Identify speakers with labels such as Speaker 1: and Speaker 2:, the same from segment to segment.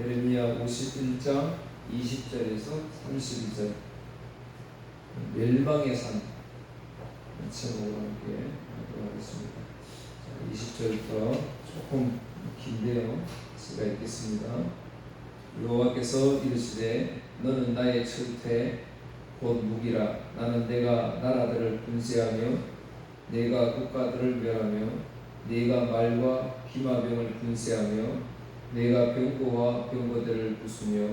Speaker 1: 예레미야 51장 20절에서 32절 멸망의 산 제목으로 함께 하도록 하겠습니다. 20절부터 조금 긴데요. 제가 읽겠습니다. 여호와께서 이르시되 너는 나의 철퇴 곧 무기라. 나는 내가 나라들을 분쇄하며 내가 국가들을 멸하며 내가 말과 기마병을 분쇄하며 내가 병거와 병거들을 부수며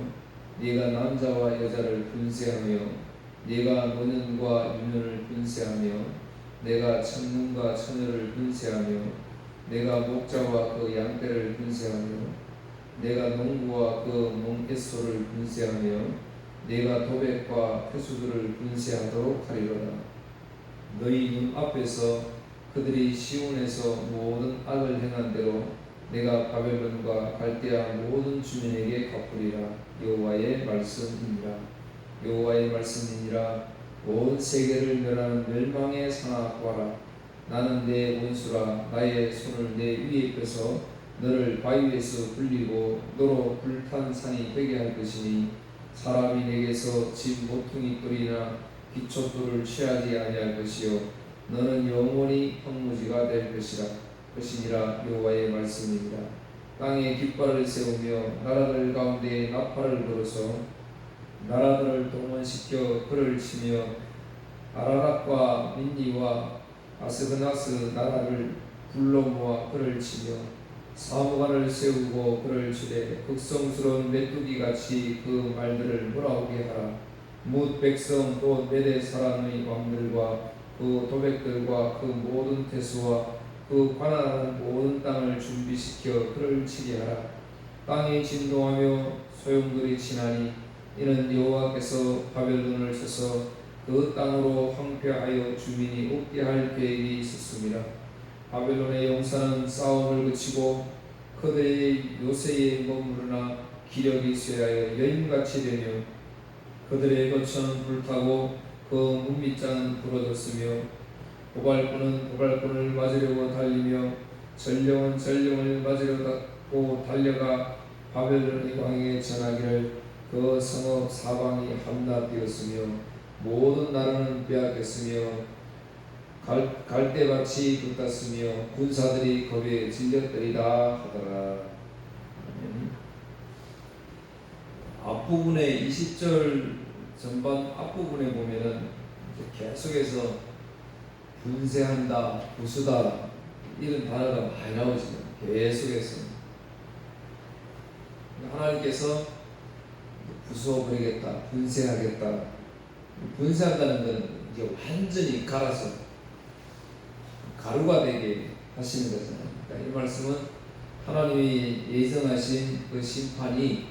Speaker 1: 내가 남자와 여자를 분쇄하며 내가 노년과 유년을 분쇄하며 내가 천문과 처녀를 분쇄하며 내가 목자와 그 양떼를 분쇄하며 내가 농부와 그 몽에소를 분쇄하며 내가 도백과 표수들을 분쇄하도록 하리로다. 너희 눈 앞에서 그들이 시온에서 모든 악을 행한 대로 내가 바벨론과 갈대아 모든 주민에게 갚으리라. 여호와의 말씀이니라. 여호와의 말씀이니라. 온 세계를 멸하는 멸망의 산아 보아라. 나는 내 원수라. 나의 손을 내 위에 펴서 너를 바위에서 굴리고 너로 불탄 산이 되게 할 것이니 사람이 내게서 집 모퉁이 돌이나 기초돌을 취하지 아니할 것이요 너는 영원히 황무지가 될 것이니라. 여호와의 말씀입니다. 땅에 깃발을 세우며 나라들 가운데 나팔을 불어서 나라들을 동원시켜 그를 치며 아라락과 민니와 아스그나스 나라를 불러 모아 그를 치며 사무관을 세우고 그를 치되 극성스러운 메뚜기같이 그 말들을 몰아오게 하라. 뭇 백성 또 메대 사람의 왕들과 그 도백들과 그 모든 태수와 그 가난한 모든 땅을 준비시켜 그를 치게 하라. 땅이 진동하며 소용돌이 치나니 이는 여호와께서 바벨론을 쳐서 그 땅으로 황폐하여 주민이 없게 할 계획이 있었습니다. 바벨론의 용사는 싸움을 그치고 그들의 요새에 머무르나 기력이 쇠하여 여인같이 되며 그들의 거처는 불타고 그 문빗장은 부러졌으며 고발꾼은 고발꾼을 맞으려고 달리며 전령은 전령을 맞으려고 달려가 바벨론의 왕에게 전하기를 그 성읍 사방이 함락되었으며 모든 나라는 빼앗겼으며 갈대밭이 돋았으며 군사들이 겁에 질렸더리다 하더라. 앞부분에 20절 전반 앞부분에 보면은 계속해서 분쇄한다, 부수다 이런 단어가 많이 나오죠. 계속해서 하나님께서 부수어버리겠다, 분쇄하겠다. 분쇄한다는 것은 이제 완전히 갈아서 가루가 되게 하시는 거잖아요. 그러니까 이 말씀은 하나님이 예정하신 그 심판이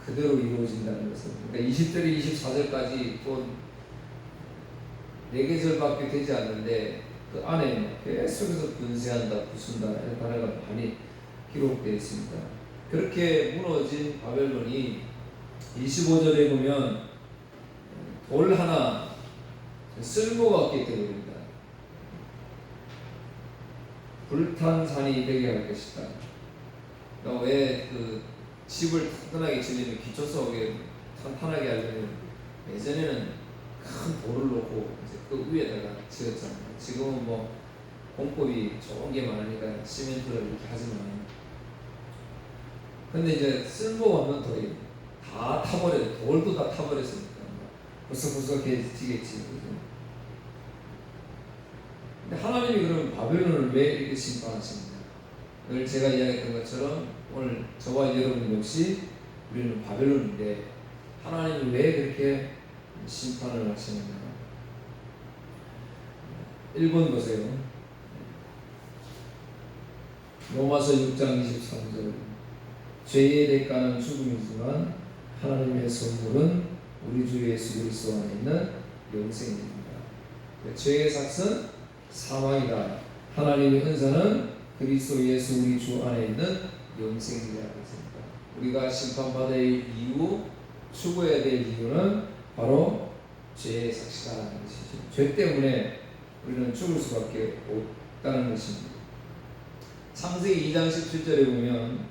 Speaker 1: 그대로 이루어진다는 것은, 그러니까 20절에 24절까지 또 4계절밖에 되지 않는데 그 안에 계속해서 분쇄한다, 부순다 이런 단어가 많이 기록되어 있습니다. 그렇게 무너진 바벨론이 25절에 보면 돌 하나 쓸모가 없게 되어버립니다. 불탄 산이 되게 할 것이다. 왜 그 집을 튼튼하게 지으면 기초 속에 탄탄하게 하려면 예전에는 큰 돌을 놓고 이제 그 위에다가 지었잖아요. 지금은 뭐 공법이 좋은 게 많으니까 시멘트를 이렇게 하지만, 근데 이제 쓸모가 없는 돌이 다 타버려요. 돌도 다 타버렸으니까 부석부석해지겠지. 근데 하나님이 그러면 바벨론을 왜 이렇게 심판하십니까? 늘 제가 이야기했던 것처럼 오늘 저와 여러분 역시 우리는 바벨론인데 하나님이 왜 그렇게 심판을 하시는가? 1번 보세요. 로마서 6장 23절 죄의 대가는 죽음이지만 하나님의 선물은 우리 주 예수 그리스도 안에 있는 영생입니다. 죄의 삭은 사망이다. 하나님의 은사는 그리스도 예수 우리 주 안에 있는 영생이라고 했습니다. 우리가 심판받을 이유, 추구해야 될 이유는 바로 죄의 삭시다라는 것이죠. 죄 때문에 우리는 죽을 수밖에 없다는 것입니다. 창세기 2장 17절에 보면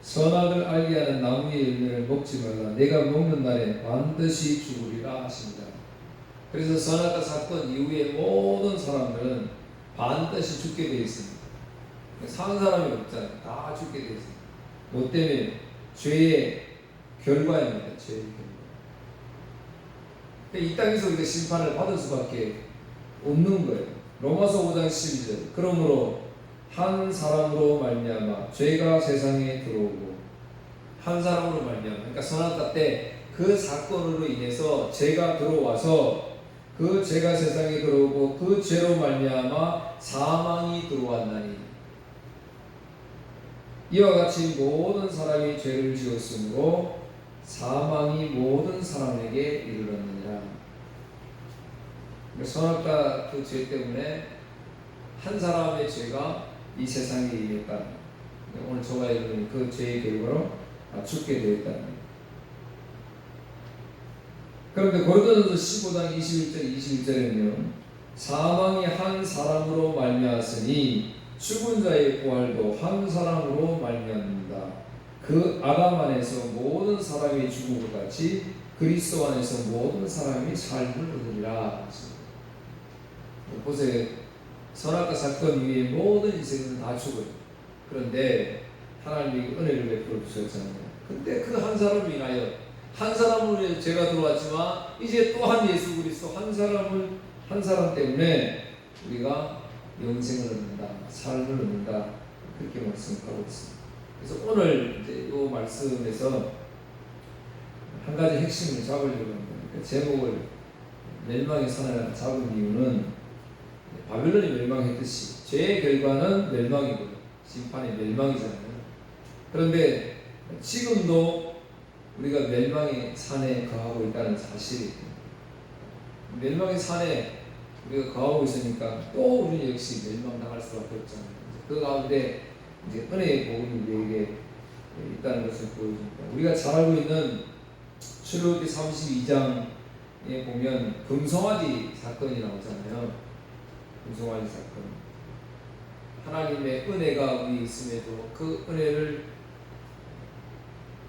Speaker 1: 선악을 알게 하는 나무의 열매를 먹지 말라. 내가 먹는 날에 반드시 죽으리라 하십니다. 그래서 선악과 사건 이후에 모든 사람들은 반드시 죽게 되어 있습니다. 사는 사람이 없잖아요. 다 죽게 되어 있습니다. 뭐 때문에? 죄의 결과입니다. 죄의 결과. 이 땅에서 우리가 심판을 받을 수밖에 없는 거예요. 로마서 5장 12절. 그러므로 한 사람으로 말미암아 죄가 세상에 들어오고, 한 사람으로 말미암아, 그러니까 선악과 때 그 사건으로 인해서 죄가 들어와서 그 죄가 세상에 들어오고 그 죄로 말미암아 사망이 들어왔나니, 이와 같이 모든 사람이 죄를 지었으므로 사망이 모든 사람에게 이르렀느니라. 선악과 그 죄 때문에 한 사람의 죄가 이 세상에 임했다. 오늘 저와 여러분이 그 죄의 결과로 죽게 되었다. 그런데 고린도전서 15장 21절에는요, 사망이 한 사람으로 말미암았으니 죽은 자의 부활도 한 사람으로 말미암는다. 그 아담 안에서 모든 사람이 죽은 것 같이 그리스도 안에서 모든 사람이 삶을 얻으리라. 보세요. 선악과 사건 이후에 모든 인생은 다 죽어요. 그런데 하나님이 은혜를 베풀어 주셨잖아요. 근데 그 한 사람을 인하여, 한 사람으로 죄가 들어왔지만 이제 또 한 예수 그리스도 한 사람 때문에 우리가 영생을 얻는다, 삶을 얻는다, 그렇게 말씀하고 있습니다. 그래서 오늘 이제 이 말씀에서 한 가지 핵심을 잡으려고 합니다. 그 제목을 멸망의 산을 잡은 이유는, 바벨론이 멸망했듯이 죄의 결과는 멸망이고요, 심판의 멸망이잖아요. 그런데 지금도 우리가 멸망의 산에 거하고 있다는 사실이, 멸망의 산에 우리가 거하고 있으니까 또 우리는 역시 멸망당할 수밖에 없잖아요. 그 가운데 이제 은혜의 복음이 우리에게 있다는 것을 보여줍니다. 우리가 잘 알고 있는 출애굽기 32장에 보면 금송아지 사건이 나오잖아요. 금송아지 사건. 하나님의 은혜가 우리 있음에도 그 은혜를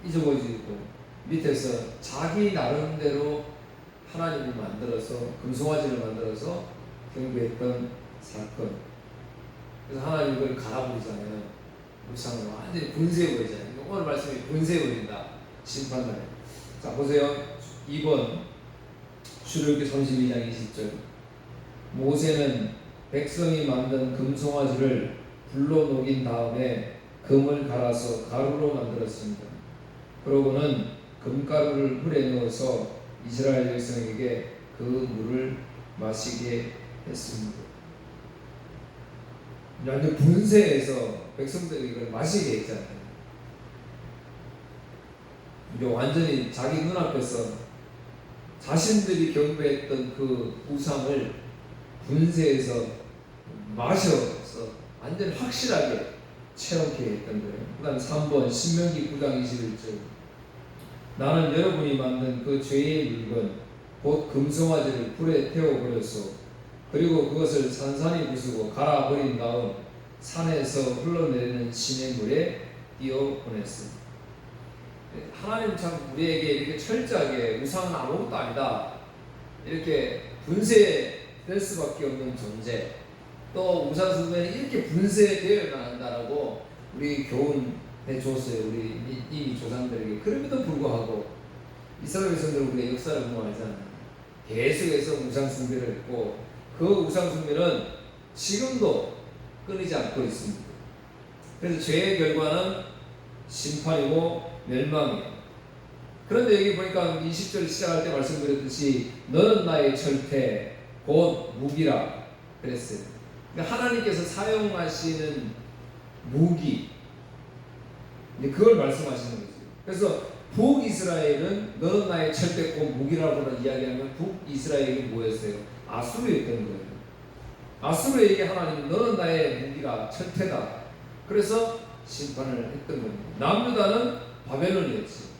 Speaker 1: 잊어버리고 밑에서 자기 나름대로 하나님을 만들어서, 금송아지를 만들어서 경배했던 사건. 그래서 하나님 이걸 갈아버리잖아요. 우상을 완전히 분쇄해버리잖아요. 오늘 말씀이 분쇄해버린다, 심판날에. 자, 보세요. 2번 출애굽기 32장 20절. 모세는 백성이 만든 금송아지를 불로 녹인 다음에 금을 갈아서 가루로 만들었습니다. 그러고는 금가루를 물에 넣어서 이스라엘 백성에게 그 물을 마시게 했습니다. 완전 분쇄해서 백성들이 이걸 마시게 했잖아요. 이제 완전히 자기 눈앞에서 자신들이 경배했던 그 우상을 분쇄해서 마셔서 완전히 확실하게 체험케 했던 거예요. 그 다음 3번 신명기 9장 21절. 나는 여러분이 만든 그 죄의 물건 곧 금송아지를 불에 태워버렸소. 그리고 그것을 산산이 부수고 갈아버린 다음 산에서 흘러내리는 시냇물에 띄어보냈소. 하나님 참 우리에게 이렇게 철저하게 우상은 아무것도 아니다, 이렇게 분쇄될 수밖에 없는 존재, 또 우상 숭배는 이렇게 분쇄되어 나간다라고 우리 교훈해 줬어요. 우리 이미 조상들에게. 그럼에도 불구하고 이스라엘 백성들은 우리가 역사를 보면 알잖아요. 계속해서 우상 숭배를 했고, 그 우상 숭배는 지금도 끊이지 않고 있습니다. 그래서 죄의 결과는 심판이고 멸망이에요. 그런데 여기 보니까 20절 시작할 때 말씀드렸듯이 너는 나의 철퇴 곧 무기라 그랬어요. 그러니까 하나님께서 사용하시는 무기, 그걸 말씀하시는 거죠. 그래서 북이스라엘은 너는 나의 철퇴 곧 무기라고 이야기하면 북이스라엘이 뭐였어요? 아수르였던 거예요. 아수르에게 하나님은 너는 나의 무기라, 철퇴다. 그래서 심판을 했던 겁니다. 남유다는 바벨론이었지.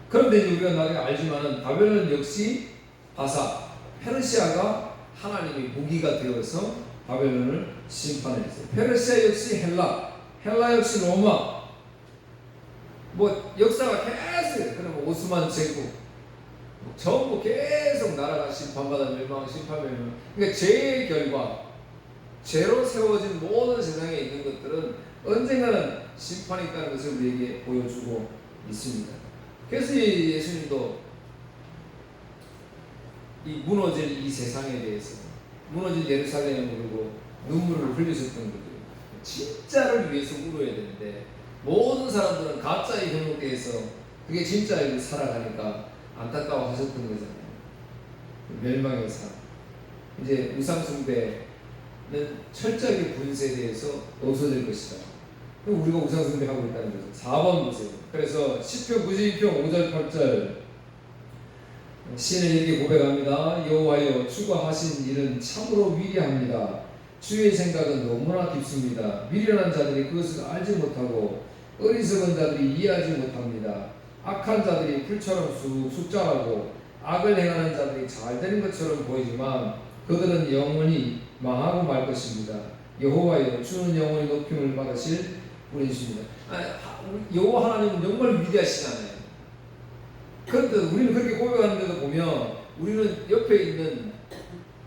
Speaker 1: 그런데 우리가 나중에 알지만은 바벨론 역시 바사, 페르시아가 하나님의 무기가 되어서 바벨론을 심판했어요. 페르시아 역시 헬라 역시 로마. 뭐 역사가 계속 그러면 오스만 제국 전부 계속 나라가 심판받아 멸망 심판. 그러니까 죄의 결과, 죄로 세워진 모든 세상에 있는 것들은 언젠가는 심판이 있다는 것을 우리에게 보여주고 있습니다. 그래서 예수님도 이 무너질 이 세상에 대해서, 무너질 예루살렘을 보고 눈물을 흘리셨던 거죠. 진짜를 위해서 울어야 되는데 모든 사람들은 가짜에 현혹돼서 그게 진짜로 살아가니까 안타까워 하셨던 거잖아요. 멸망의 삶. 이제 우상숭배는 철저하게 분쇄되어서 없어질 것이다. 그럼 우리가 우상숭배하고 있다는 거죠. 4번 보세요. 그래서 시편 92편 5절 8절 신은 이렇게 고백합니다. 여호와여 주가 하신 일은 참으로 위대합니다. 주의 생각은 너무나 깊습니다. 미련한 자들이 그것을 알지 못하고 어리석은 자들이 이해하지 못합니다. 악한 자들이 풀처럼 쑥쑥 자라고 악을 행하는 자들이 잘 되는 것처럼 보이지만 그들은 영원히 망하고 말 것입니다. 여호와여 주는 영원히 높임을 받으실 분이십니다. 여호와 하나님은 정말 위대하시잖아요. 그런데 우리는 그렇게 고백하는데도 보면 우리는 옆에 있는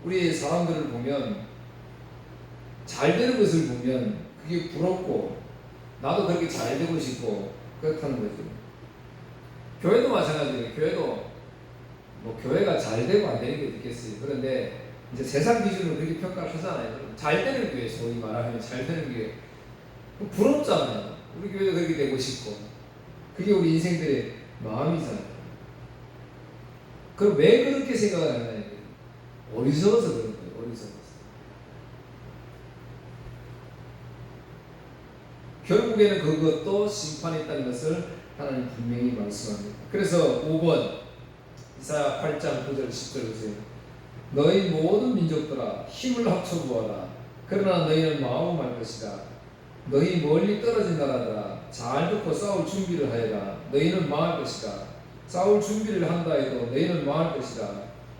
Speaker 1: 우리의 사람들을 보면 잘 되는 것을 보면 그게 부럽고 나도 그렇게 잘 되고 싶고 그렇다는 거죠. 교회도 마찬가지예요. 교회도 뭐 교회가 잘 되고 안 되는 게 있겠어요. 그런데 이제 세상 기준으로 그렇게 평가를 하잖아요. 잘 되는 교회, 소위 말하면 잘 되는 교회 부럽잖아요. 우리 교회도 그렇게 되고 싶고 그게 우리 인생들의 마음이잖아요. 그럼 왜 그렇게 생각을 하나요? 어리석어서 그런 거예요. 어리석어서. 결국에는 그것도 심판이 있다는 것을 하나님 분명히 말씀합니다. 그래서 5번 이사야 8장 9절 10절 보세요. 너희 모든 민족들아 힘을 합쳐 보아라. 그러나 너희는 마음할 것이다. 너희 멀리 떨어진 나라들아 잘 듣고 싸울 준비를 하여라. 너희는 망할 것이다. 싸울 준비를 한다 해도 너희는 망할 것이다.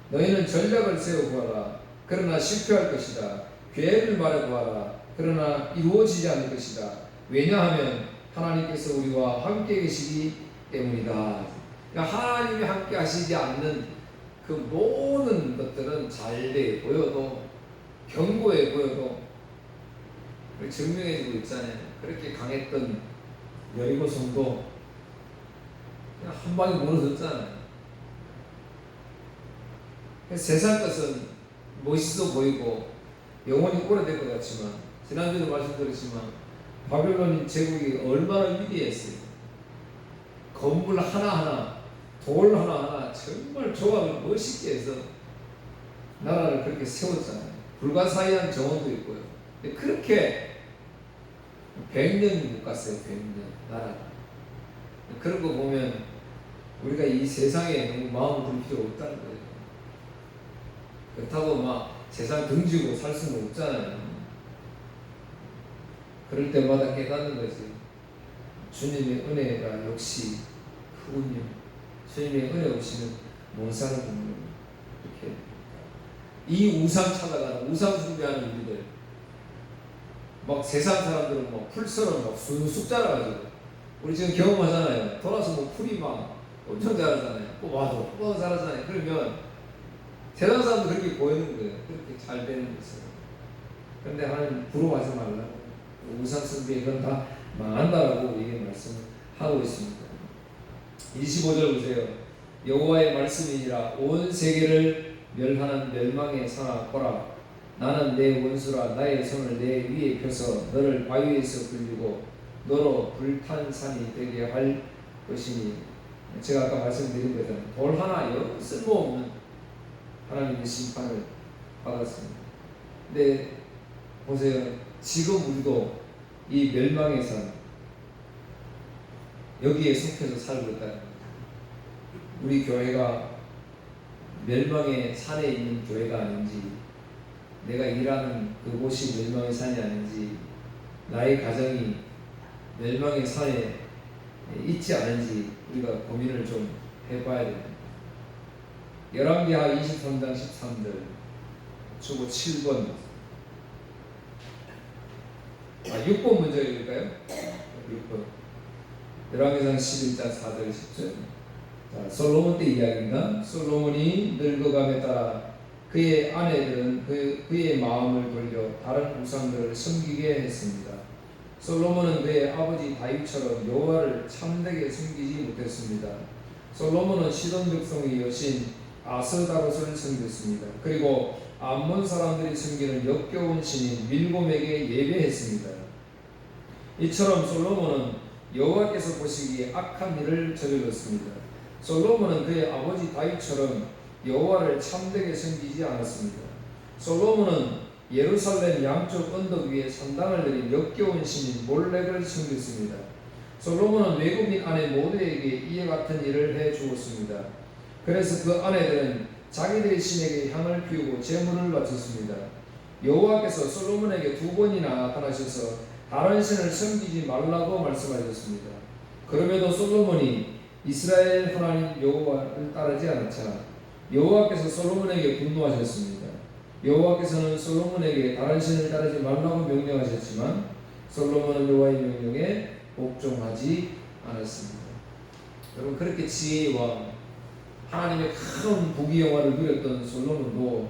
Speaker 1: 너희는 전략을 세워보아라. 그러나 실패할 것이다. 계획을 말해보아라. 그러나 이루어지지 않을 것이다. 왜냐하면 하나님께서 우리와 함께 계시기 때문이다. 그러니까 하나님이 함께 하시지 않는 그 모든 것들은 잘돼 보여도 견고해 보여도 증명해지고 있잖아요. 그렇게 강했던 여리고 성도 그냥 한 방에 무너졌잖아요. 세상 것은 멋있어 보이고 영원히 오래될 것 같지만 지난주에도 말씀드렸지만 바벨론 제국이 얼마나 위대했어요. 건물 하나하나 돌 하나하나 정말 조각을 멋있게 해서 나라를 그렇게 세웠잖아요. 불가사의한 정원도 있고요. 그렇게 100년이 못 갔어요. 100년 나라. 그런 거 보면 우리가 이 세상에 너무 마음을 둘 필요 없다는 거예요. 그렇다고 막 세상 등지고 살 수는 없잖아요. 그럴 때마다 깨닫는 거지. 주님의 은혜가 역시 크군요. 주님의 은혜 없이는 못 사는군요. 이렇게 이 우상 찾아가는 우상 숭배하는 우리들 막 세상 사람들은 막 풀처럼 막 쑥쑥 자라가지고 우리 지금 경험하잖아요. 돌아서 뭐 풀이 막 엄청 자라잖아요. 뽑아도 자라잖아요. 그러면 세상 사람도 그렇게 보이는 거예요. 그렇게 잘 되는 것을. 그런데 하나님 부러워하지 말라고. 우상 숭배 이건 다 망한다라고 우리에게 말씀을 하고 있습니다. 25절 보세요. 여호와의 말씀이니라 온 세계를 멸하는 멸망의 산아 보라. 나는 내 원수라 나의 손을 내 위에 펴서 너를 바위에서 굴리고 너로 불탄 산이 되게 할 것이니. 제가 아까 말씀드린 것처럼 돌 하나 영 쓸모없는 하나님의 심판을 받았습니다. 근데 보세요. 지금 우리도 이 멸망의 산 여기에 속해서 살고 있다는 겁니다. 우리 교회가 멸망의 산에 있는 교회가 아닌지, 내가 일하는 그곳이 멸망의 산이 아닌지, 나의 가정이 멸망의 산에 있지 않은지 우리가 고민을 좀 해봐야 됩니다. 열왕기하 23장 13절 주고 7번 6번 먼저 읽을까요? 6번 열왕기상 11장 4절 10절. 자, 솔로몬 때 이야기입니다. 솔로몬이 늙어감에 따라 그의 아내들은 그의 마음을 돌려 다른 우상들을 섬기게 했습니다. 솔로몬은 그의 아버지 다윗처럼 여호와를 참되게 섬기지 못했습니다. 솔로몬은 시돈 백성의 여신 아스다롯을 섬겼습니다. 그리고 암몬 사람들이 섬기는 역겨운 신인 밀곰에게 예배했습니다. 이처럼 솔로몬은 여호와께서 보시기에 악한 일을 저질렀습니다. 솔로몬은 그의 아버지 다윗처럼 여호와를 참되게 섬기지 않았습니다. 솔로몬은 예루살렘 양쪽 언덕 위에 산당을 들인 역겨운 신인 몰렉을 섬겼습니다. 솔로몬은 외국인 아내 모두에게 이와 같은 일을 해 주었습니다. 그래서 그 아내들은 자기들의 신에게 향을 피우고 제물을 바쳤습니다. 여호와께서 솔로몬에게 2번이나 나타나셔서 다른 신을 섬기지 말라고 말씀하셨습니다. 그럼에도 솔로몬이 이스라엘 하나님 여호와를 따르지 않자 여호와께서 솔로몬에게 분노하셨습니다. 여호와께서는 솔로몬에게 다른 신을 따르지 말라고 명령하셨지만 솔로몬은 여호와의 명령에 복종하지 않았습니다. 여러분, 그렇게 지혜와 하나님의 큰 부귀영화를 누렸던 솔로몬도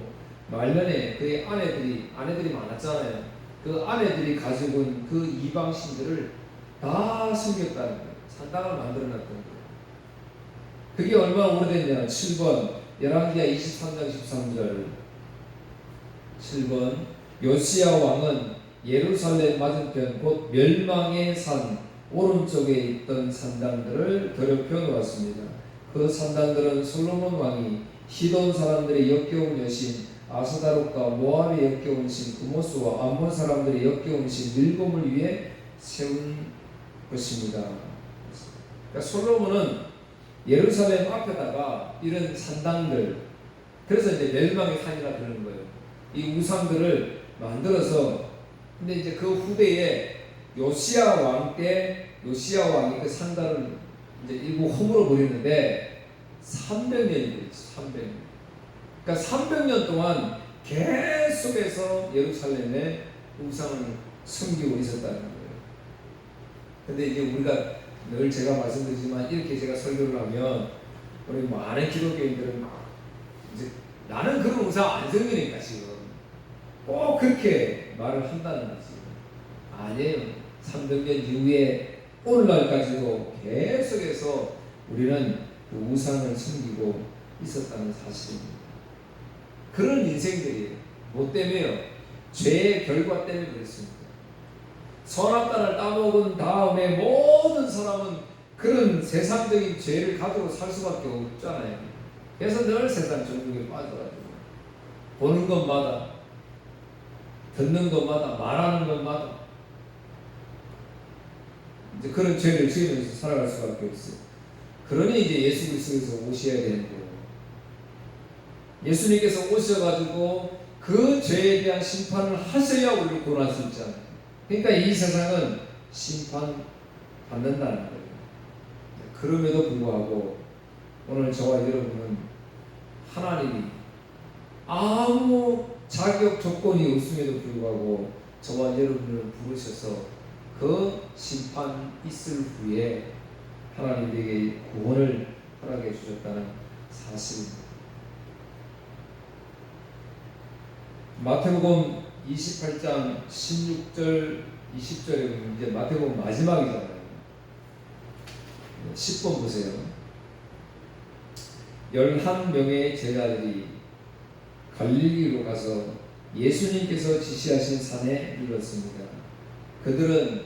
Speaker 1: 말년에 그의 아내들이 많았잖아요. 그 아내들이 가지고 온 그 이방 신들을 다 섬겼다는 거예요. 산당을 만들어놨던 거예요. 그게 얼마나 오래됐냐? 7번 열왕기하 23장 13절 7번 요시야 왕은 예루살렘 맞은편 곧 멸망의 산 오른쪽에 있던 산당들을 더럽혀 놓았습니다. 그 산당들은 솔로몬 왕이 시돈 사람들의 역겨운 여신 아스다롯과 모압의 역겨운 신 그모스와 암몬 사람들의 역겨운 신 밀곰을 위해 세운 것입니다. 그러니까 솔로몬은 예루살렘 앞에다가 이런 산당들, 그래서 이제 멸망의 산이라 그러는 거예요. 이 우상들을 만들어서, 근데 이제 그 후대에 요시야 왕이 그 산당을 이제 일부 허물어 버리는데 300년이 되죠. 300년. 그러니까 300년 동안 계속해서 예루살렘에 우상을 섬기고 있었다는 거예요. 근데 이제 우리가 늘 제가 말씀드리지만 이렇게 제가 설교를 하면 우리 많은 기독교인들은 이제 나는 그런 우상 안 섬기니까 지금 꼭 그렇게 말을 한다는 거지. 아니에요. 300년 이후에 오늘날까지도 계속해서 우리는 그 우상을 섬기고 있었다는 사실입니다. 그런 인생들이에요. 뭐 때문에요? 죄의 결과 때문에 그랬습니다. 선악과를 따먹은 다음에 모든 사람은 그런 세상적인 죄를 가지고 살 수밖에 없잖아요. 그래서 늘 세상 종교에 빠져가지고 보는 것마다, 듣는 것마다, 말하는 것마다 이제 그런 죄를 지으면서 살아갈 수밖에 없어요. 그러니 이제 예수 그리스도에서 오셔야 되는 거예요. 예수님께서 오셔가지고 그 죄에 대한 심판을 하셔야 우리를 구원할 수 있잖아요. 그러니까 이 세상은 심판받는다는 거예요. 그럼에도 불구하고 오늘 저와 여러분은 하나님이 아무 자격 조건이 없음에도 불구하고 저와 여러분을 부르셔서 그 심판 있을 후에 하나님에게 구원을 허락해 주셨다는 사실입니다. 마태복음 28장 16절 20절에 보면 이제 마태복음 마지막이잖아요. 10번 보세요. 11명의 제자들이 갈릴리로 가서 예수님께서 지시하신 산에 이르렀습니다. 그들은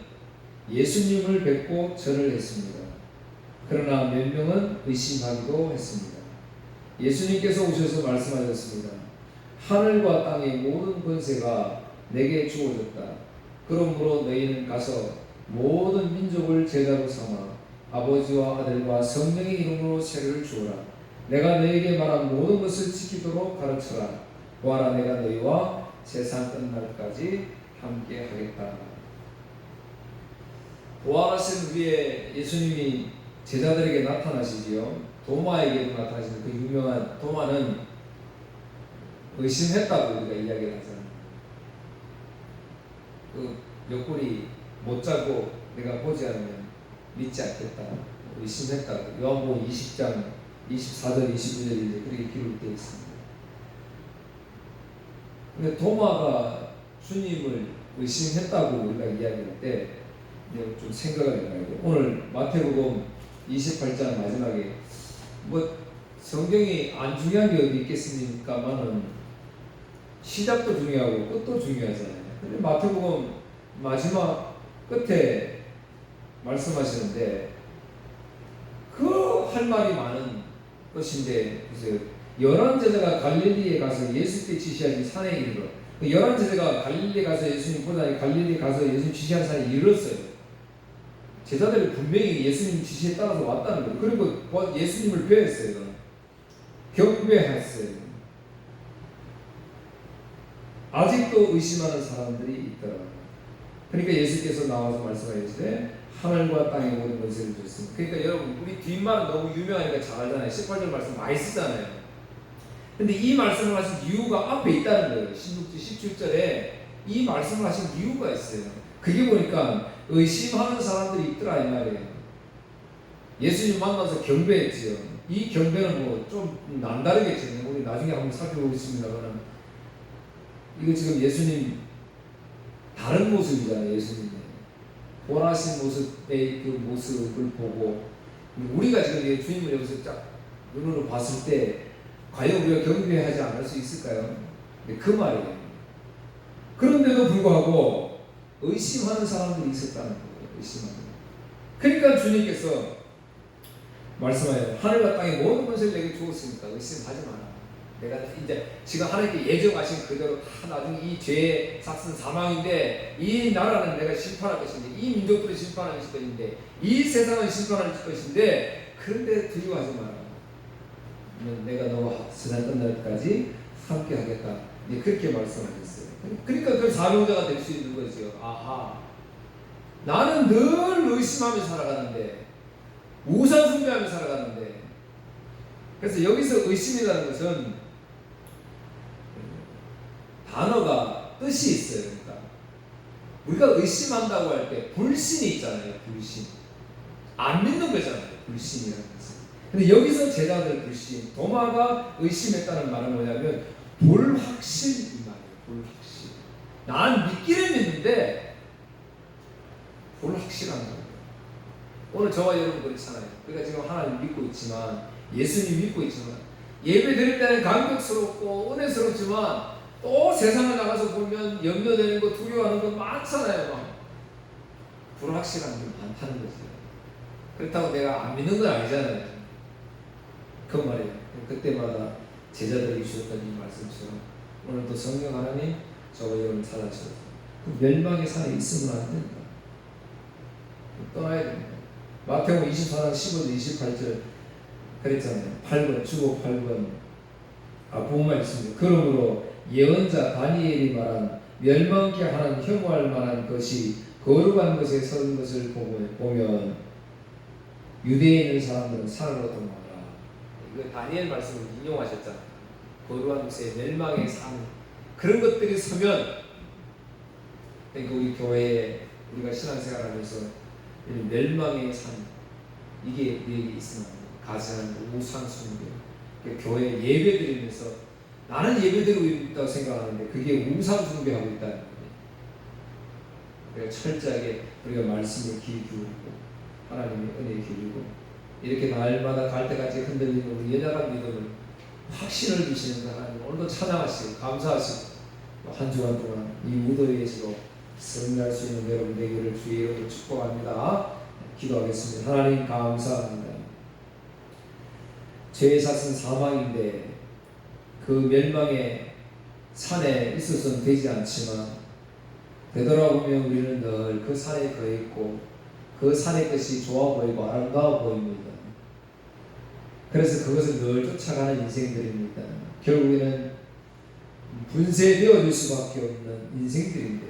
Speaker 1: 예수님을 뵙고 절을 했습니다. 그러나 몇 명은 의심하기도 했습니다. 예수님께서 오셔서 말씀하셨습니다. 하늘과 땅의 모든 권세가 내게 주어졌다. 그러므로 너희는 가서 모든 민족을 제자로 삼아 아버지와 아들과 성령의 이름으로 세례를 주어라. 내가 너희에게 말한 모든 것을 지키도록 가르쳐라. 보아라, 내가 너희와 세상 끝날까지 함께 하겠다. 부활하신 후에 예수님이 제자들에게 나타나시지요. 도마에게도 나타나시는 그 유명한 도마는 의심했다고 우리가 이야기를 하잖아요. 그 옆구리 못 자고 내가 보지 않으면 믿지 않겠다, 의심했다. 요한복음 20장 24절 25절에 그렇게 기록되어 있습니다. 근데 도마가 주님을 의심했다고 우리가 이야기할 때 좀 생각을 해봐야 돼요. 오늘 마태복음 28장 마지막에 뭐 성경이 안 중요한 게 어디 있겠습니까만은 시작도 중요하고 끝도 중요하잖아요. 근데 마태복음 마지막 끝에 말씀하시는데 그 할 말이 많은 것인데 보세요. 11제자가 갈릴리에 가서 예수께 지시하신 산에 이르러, 그 11제자가 갈릴리에 가서 예수님 보다 갈릴리에 가서 예수님 지시한 산에 이르렀어요. 제자들이 분명히 예수님 지시에 따라서 왔다는 거예요. 그리고 예수님을 뵈었어요. 경배했어요. 아직도 의심하는 사람들이 있더라. 그러니까 예수께서 나와서 말씀하시되 하늘과 땅의 모든 권세를 줬습니다. 그러니까 여러분, 우리 뒷말은 너무 유명하니까 잘 알잖아요. 18절 말씀 많이 쓰잖아요. 근데 이 말씀을 하신 이유가 앞에 있다는 거예요. 16절, 17절에 이 말씀을 하신 이유가 있어요. 그게 보니까 의심하는 사람들이 있더라 이 말이에요. 예수님 만나서 경배했지요. 이 경배는 뭐 좀 남다르겠죠. 우리 나중에 한번 살펴보겠습니다만, 이거 지금 예수님 다른 모습이잖아요. 예수님의 원하신 모습의 그 모습을 보고, 우리가 지금 주님을 여기서 쫙 눈으로 봤을 때 과연 우리가 경배하지 않을 수 있을까요? 그 말이에요. 그런데도 불구하고 의심하는 사람들이 있었다는 거예요. 의심하는. 그러니까 주님께서 말씀하여요. 하늘과 땅의 모든 권세를 내게 주었으니까 의심하지 마라. 내가 이제 지금 하나님께 예정하신 그대로 나중에 이 죄의 삭슨 사망인데 이 나라는 내가 심판할 것인데, 이 민족들을 심판할 것인데, 이 세상을 심판할 것인데, 그런데 두려워하지 마라. 내가 너와 세상 끝날까지 함께 하겠다. 그렇게 말씀하셨어요. 그러니까 그 사명자가 될 수 있는 거죠. 아하, 나는 늘 의심하며 살아가는데, 우상 숭배하며 살아가는데. 그래서 여기서 의심이라는 것은 단어가 뜻이 있어요. 그러니까 우리가 의심한다고 할 때 불신이 있잖아요. 불신, 안 믿는 거잖아요. 불신이라는 것은. 근데 여기서 제자들 불신, 도마가 의심했다는 말은 뭐냐면 불확실 이 말이에요. 불확실. 난 믿기는 믿는데 불확실한 거예요. 오늘 저와 여러분 그렇잖아요. 우리가 지금 하나님 믿고 있지만, 예수님 믿고 있지만, 예배 드릴 때는 감격스럽고 은혜스럽지만 또 세상을 나가서 보면 염려되는 거, 두려워하는 거 많잖아요. 막 불확실한 게 많다는 거죠. 그렇다고 내가 안 믿는 건 아니잖아요. 그 말이에요. 그때마다 제자들이 주셨던 이 말씀처럼 오늘도 성령 하나님 저와 여러분 찾아주셔서 그 멸망의 산에 있으면 안 된다. 떠나야 됩니다. 마태복음 24장 15절 28절 그랬잖아요. 8번 주고 8번 부모만 있습니다. 그러므로 예언자 다니엘이 말한 멸망케 하는 혐오할 만한 것이 거룩한 것에 선 것을 보면 유대에 있는 사람들은 산으로 도망하라. 이거 다니엘 말씀을 인용하셨잖아요. 거룩한 것에 멸망의 산, 그런 것들이 서면, 그러니까 우리 교회에 우리가 신앙생활하면서 멸망의 산, 이게 우리에게 있으면 가장 우상 숭배. 교회 예배 드리면서 나는 예배 드리고 있다고 생각하는데 그게 우상 숭배하고 있다는 거예요. 그러니까 철저하게 우리가 말씀을 귀 기울이고 하나님의 은혜 기울이고 이렇게 날마다 갈 때까지 흔들리는 우리 연약한 믿음을 확신을 주시는 하나님 오늘도 찬양하시고 감사하시고 한 주간 동안 이 무더위에서도 승리할 수 있는 여러분 되기를 주의 이름으로 축복합니다. 기도하겠습니다. 하나님 감사합니다. 죄의 삭은 사망인데 그 멸망의 산에 있어서는 되지 않지만 되돌아보면 우리는 늘 그 산에 거해 있고 그 산의 것이 좋아 보이고 아름다워 보입니다. 그래서 그것을 늘 쫓아가는 인생들입니다. 결국에는 분쇄되어질 수밖에 없는 인생들인데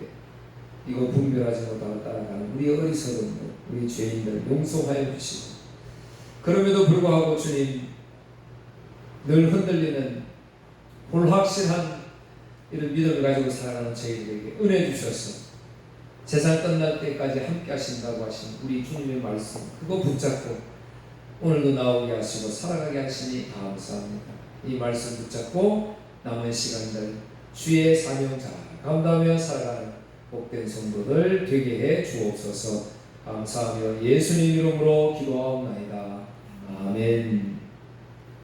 Speaker 1: 이거 분별하지 못하고 따라가는 우리의 어리석은 우리 죄인들 용서하여 주시고, 그럼에도 불구하고 주님 늘 흔들리는 불확실한 이런 믿음을 가지고 살아가는 저희들에게 은혜 주셔서 세상 끝날 때까지 함께 하신다고 하신 우리 주님의 말씀 그거 붙잡고 오늘도 나오게 하시고 살아가게 하시니 감사합니다. 이 말씀 붙잡고 남은 시간들 주의 사명 잘 감당하며 살아가는 복된 성도들 되게 해 주옵소서. 감사하며 예수님 이름으로 기도하옵나이다. 아멘.